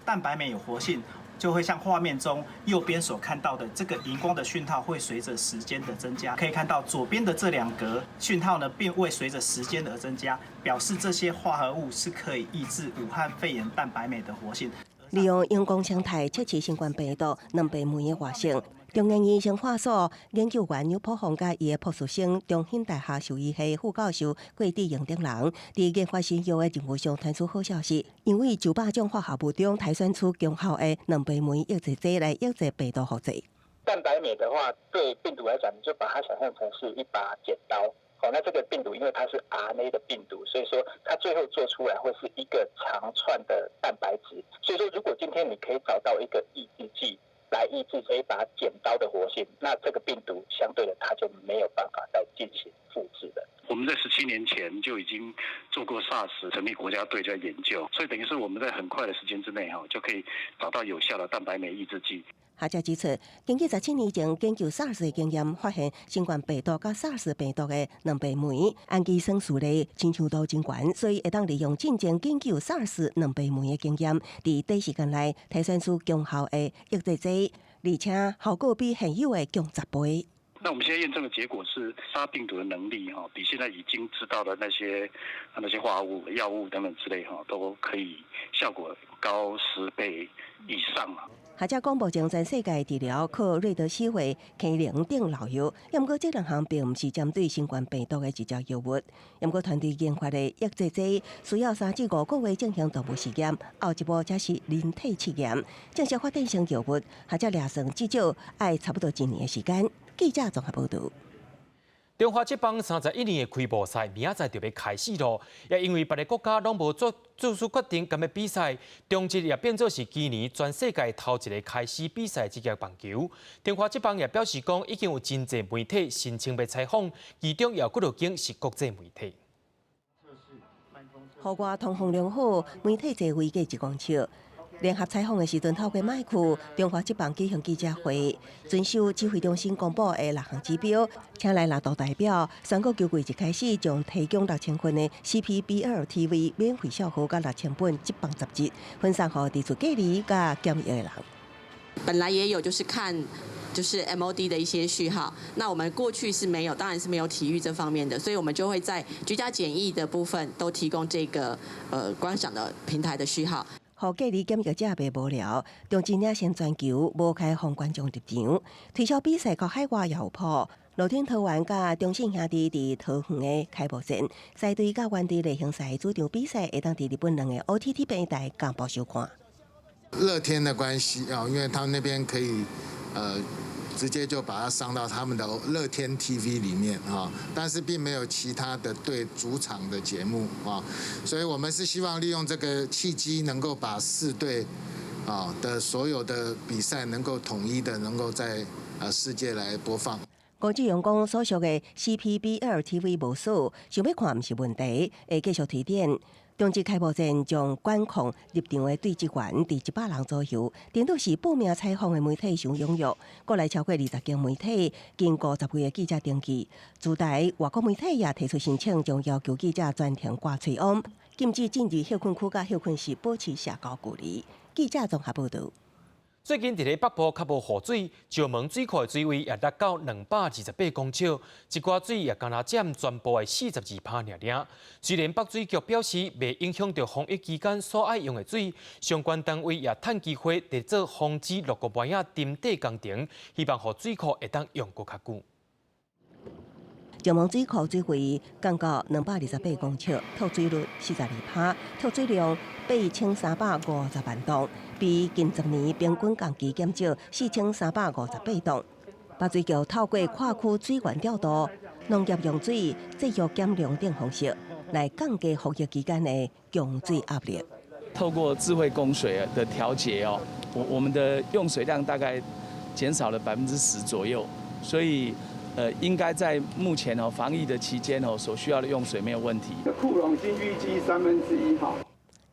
蛋白酶有活性，就会像画面中右边所看到的这个荧光的讯号会随着时间的增加。可以看到左边的这2格讯号呢，并未随着时间而增加，表示这些化合物是可以抑制武汉肺炎蛋白酶的活性。利用人工生态测试新冠病毒2倍酶的活性。中研院生化所研究员杨柏宏甲伊的博士生中兴大学兽医系副教授郭志荣等人，伫研发新药的任务上传出好消息，因为900种化合物中筛选出功效的2倍酶抑制剂来抑制病毒复制。蛋白酶的话，对病毒来讲，你就把它想象成是一把剪刀。好，那这个病毒因为它是 RNA 的病毒，所以说它最后做出来会是一个长串的蛋白质。所以说，如果今天你可以找到一个抑制剂来抑制这一把剪刀的活性，那这个病毒相对的它就没有办法再进行复制的。我们在17年前就已经做过 SARS， 成立国家队在研究，所以等于是我们在很快的时间之内就可以找到有效的蛋白酶抑制剂。学者指出，根据17年前研究 SARS 的经验，发现新冠病毒甲 SARS 病毒的2倍酶氨基酸数类亲像度真悬，所以会当利用进前研究 SARS 2倍酶的经验，伫短时间内提升出功效的抑制剂，而且效果比现有的强10倍。那我们现在验证的结果是，杀病毒的能力比现在已经知道的那些化合物、药物等等之类都可以效果高10倍以上啊。学者讲，目前全世界治疗靠瑞德西韦、K0等老药，也毋过这2项并毋是针对新冠病毒的直接药物。也毋过团队研发的抑制剂需要3至5个月进行动物实验，后一步则是人体试验，正式发展成药物。学者略算至少要差不多1年的时间。记者综合报道。中华职棒31年的开幕赛明仔载就要开始咯，也因为别个国家拢无做出决定咁的比赛，中职也变作是今年全世界头一个开始比赛职业棒球。中华职棒也表示讲，已经有真侪媒体申请要采访，其中也有几多间是国际媒体。互我通风良好，媒体座位计1公尺。联合采访的时阵，透过麦克，中华职棒举行记者会，遵守指挥中心公布的6项指标，请来6队代表。选国球季一开始，将提供6000份的 CPBL TV 免费小盒，甲6000本职棒杂志，分散予地处隔离甲检疫的人。本来也有，就是看。MOD 的一些序号，那我们过去是没有，当然是没有体育这方面的，所以我们就会在居家检疫的部分都提供这个观赏的平台的序号。互隔离检疫者袂无聊，中职领先全球无开放观众入场，推销比赛到海外也有谱。乐天桃园甲中信兄弟伫桃园的开幕战，赛队甲原地例行赛主场比赛会当伫日本2个 OTT 平台同步收看。乐天的关系因为他们那边可以直接就把它上到他们的乐天 TV 里面但是并没有其他的对主场的节目所以我们是希望利用这个契机，能够把4队的所有的比赛能够统一的能够在世界来播放。高志勇讲，所属的 CPBL TV 无数，想要看毋是问题，会继续推展。中职开幕战将管控入场的对职员伫100人左右，顶多是报名采访的媒体上踊跃，过来超过20间媒体，经50位的记者登记。自台外国媒体也提出申请，将要求记者专程挂喙瓮，禁止进入休困区甲休困室保持社交距离。记者综合报道。最近伫咧北部较无雨水，石门水库的水位也达到228公尺，一寡水也敢若占全部的42%尔。虽然北水局表示袂影响到防疫期间所爱用的水，相关单位也趁机会伫做防止落个尾仔沉底工程，希望互水库会当用搁较久。石门水库水位降到228公尺，透水率42%，透水量8350万吨，比近10年平均降期减少4358吨。北水局透过跨区水源调度、农业用水节约减量等方式，来降低防疫期间的用水压力。透过智慧供水的调节我们的用水量大概减少了10%左右，所以应该在目前防疫的期间所需要的用水没有问题。库容已经预计1/3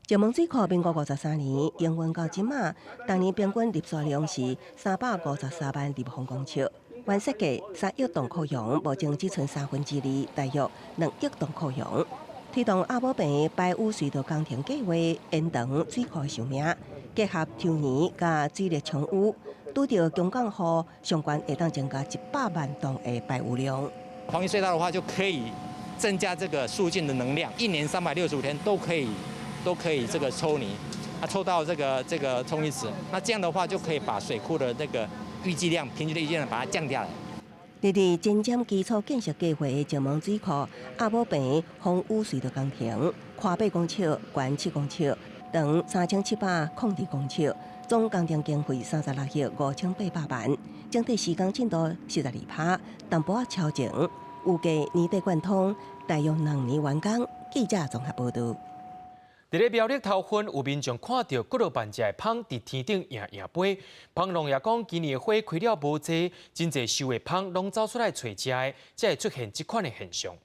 石门水库民国53年营运到即马，当年平均入水量是353万立方公尺，原设计3亿吨可用，目前只剩2/3，大约2亿吨可用。推动阿宝坪排污隧道工程计划，延长水库的寿命，结合抽泥甲水力冲污，拄到中港河相关会当增加100万吨的排污量。防疫隧道的话，就可以增加这个肃净的能量，1年365天都可以这个抽泥，抽到这个冲泥池，那这样的话就可以把水库的那个预计量、平均的预计量把它降下来。日前瞻基础建设计划的石门水库阿宝坪防污隧道工程，宽8公尺，宽7公尺，长3702公尺，总工程经费36亿5800万，整体施工进度42%，淡薄仔超前，预计年底贯通，大约2年完工。记者综合报道。伫咧苗栗头份，有民众看到骨肉扮只的蜂伫天顶赢飞，蜂农也讲今年的花开了无济，真侪收的蜂拢走出来找食的，才会出现这款的现象。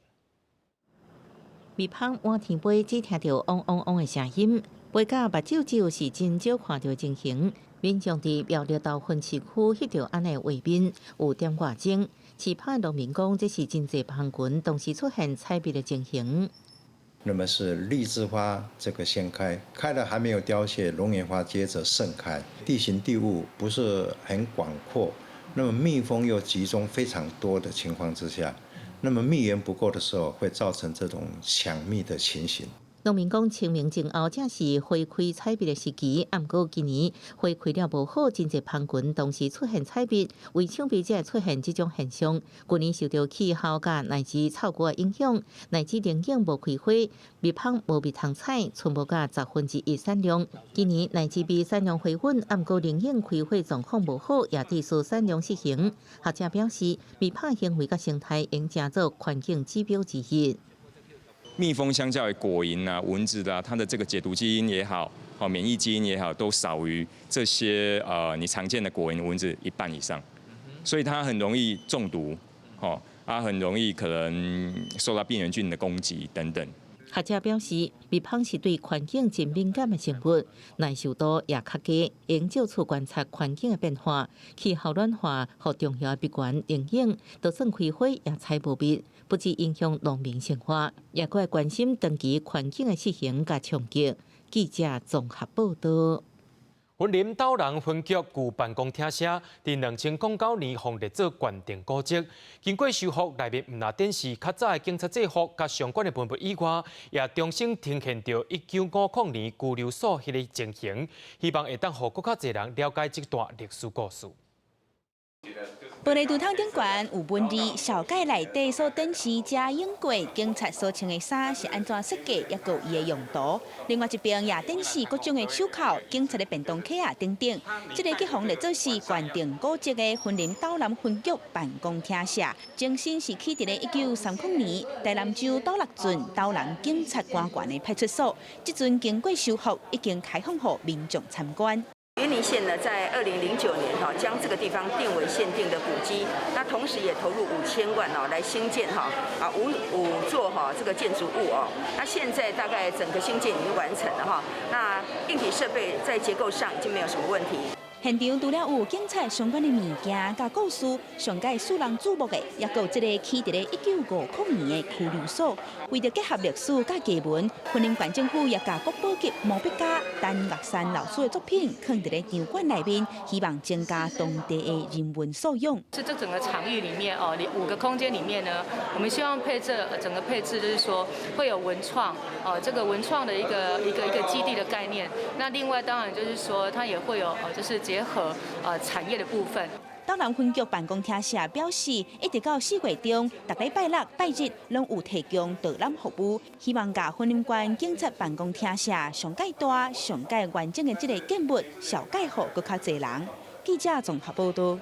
蜜蜂往天飞，只听到嗡嗡嗡的声音，飞到目睭只有是真少看到情形。民众伫苗栗头份市区翕到安尼画面，有点外钟。市派农民讲，这是真侪蜂群同时出现采蜜的情形。那么是荔枝花这个先开，开了还没有凋谢，龙眼花接着盛开。地形地物不是很广阔，那么蜜蜂又集中非常多的情况之下，那么蜜源不够的时候，会造成这种抢蜜的情形。农民讲，清明前后正是花开采蜜的时期，不过今年花开了无好，真侪蜂群同时出现采蜜，为抢蜜才会出现这种现象。今年受到气候甲乃至草菇的影响，乃至林景无开花，蜜蜂无蜜通采，剩无甲1/10产量。今年乃至蜜产量回稳，不过林景开花状况无好，也致使产量失衡。学者表示，蜜蜂行为甲生态应加做环境指标之一。蜜蜂相较于果蝇啊、蚊子啊，它的这个解毒基因也好，免疫基因也好，都少于这些你常见的果蝇、蚊子1半以上，所以它很容易中毒，很容易可能受到病原菌的攻击等等。学者表示，蜜蜂是对环境真敏感的生物，耐受度也较低，应照处观察环境的变化，气候暖化和重要的蜜源影响，就算开花也采无蜜，不止影响农民生活，也会关心长期环境的失衡甲冲击。记者综合报道。云林斗人分局旧办公厅舍，伫2009年创立做县定古迹。经过修复，内面唔但展示较早的警察制服甲相关的文物以外，也重新呈现到1950年拘留所迄个情形，希望会当互更较侪人了解这段历史故事。玻璃橱窗顶悬有文字，小盖内底所展示遮英国警察所穿的衫是安怎设计，也有伊的用途。另外一边也展示各种的手铐、警察的便当盒啊等等。这个去红列做是县定古迹的云林斗南分局办公厅舍，前身是起伫咧1930年台南州斗六郡斗南警察官员的派出所，即阵经过修复，已经开放予民众参观。县呢，在2009年将这个地方定为限定的古迹，那同时也投入5000万来兴建五座这个建筑物那现在大概整个兴建已经完成了那硬体设备在结构上已经没有什么问题。现场除了有警察相关的物件、甲故事，上界使人注目的，也有这个起伫咧1959年的拘留所。为着结合历史甲艺文，云林县政府也甲国宝级毛笔家陈岳山老师的作品放伫咧场馆内面，希望增加当地的人文素养。是这整个场域里面5个空间里面呢，我们希望整个配置就是说会有文创这个文创的一个基地的概念。那另外当然就是说它也会有就是结合产业的部分。东南分局办公厅社表示，一直到4月中，逐礼拜6、拜日拢有提供导览服务，希望甲云林县警察办公厅社上界大、上界完整的这个建物小介互搁较侪人。记者综合报道。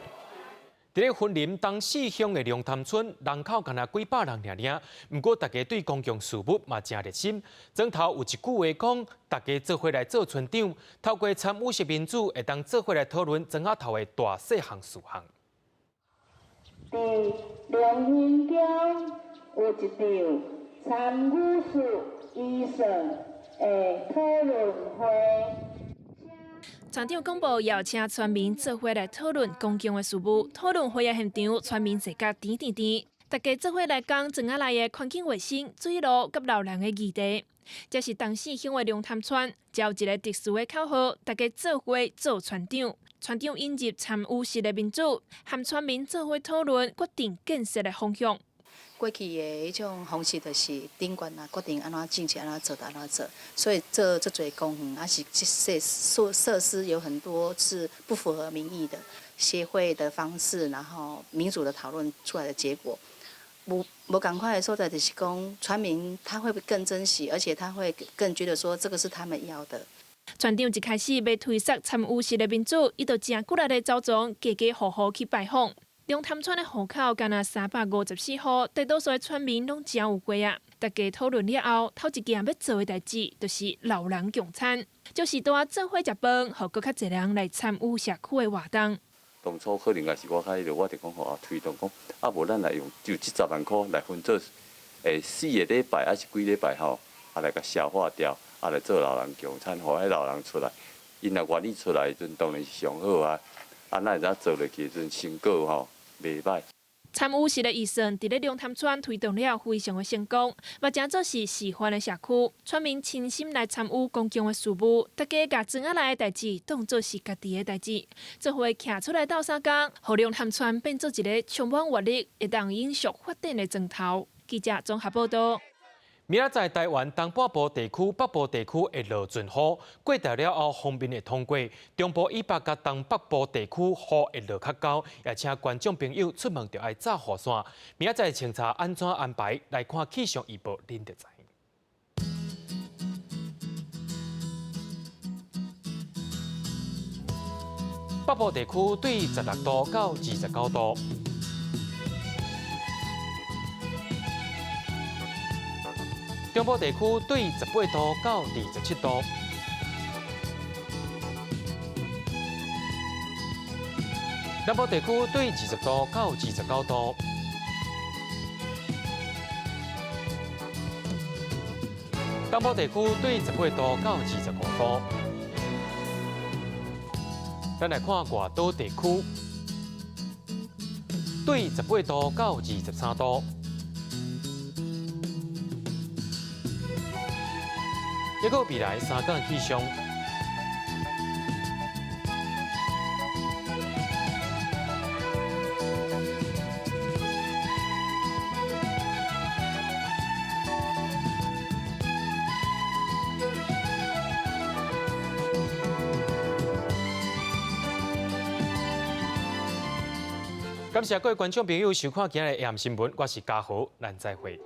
伫咧云林东四乡的龙潭村，人口敢若几百人尔，不过大家对公共事务嘛真热心。庄头有一句话讲，大家做伙来做村长，透过参与式民主，会当做伙来讨论庄仔头的大细项事项。在龙云乡有一场参与式医生的讨论会。村长公布邀请村民做伙来讨论公共的事务。讨论会的现场，村民坐甲甜，大家做伙来讲庄仔内的环境卫生、水路甲老人的议题。这是东四乡的龙潭村，有一个特殊的口号，大家做伙做村长。村长引入参与式的民主，和村民做伙讨论，决定建设的方向。过去的迄种方式，就是顶悬决定安怎政策安怎做，安怎做，所以这侪公园还是这些设施有很多是不符合民意的，协会的方式，然后民主的讨论出来的结果，无同款的所在，就是讲村民他会更珍惜，而且他会更觉得说这个是他们要的。村长一开始要推设参与式的民主，伊就正鼓励的走总家户户去拜访。龙潭村的户口干那354户，大多数的村民拢真有过啊。大家讨论了后，头一件要做的代志就是老人共餐，就是大做伙食饭，互搁较侪人来参与社区的活动。当初可能也是我开的，我就讲互推动讲，无咱来用就70万块来分做4个礼拜还是几礼拜来甲消化掉，来做老人共餐，互迄老人出来，因若愿意出来，阵当然是上好啊。那会当做落去阵成果袂歹。参与式的医生伫咧龙潭村推动了非常的成功，目前做是示范的社区，村民倾心来参与公共的事务，大家把庄仔内的代志当作是家己的代志，做伙徛出来斗相共，互龙潭村变做一个充满活力、会当延续发展的庄头。记者综合报道。明仔载台湾东半部地区、北部地区会落尽雨，过台了后方面会通过，中部以北甲东北部地区雨会落较高，也请观众朋友出门就要早雨伞。明仔载清查安怎安排，来看气象预报，恁就知。北部地区对16度到29度。中部地区对18度到27度，南部地区对20度到29度，东部地区对18度到25度。咱来看外岛地区，对18度到23度。一个未来3天气象。感谢各位观众朋友收看今日的AM新闻，我是嘉豪，咱再会。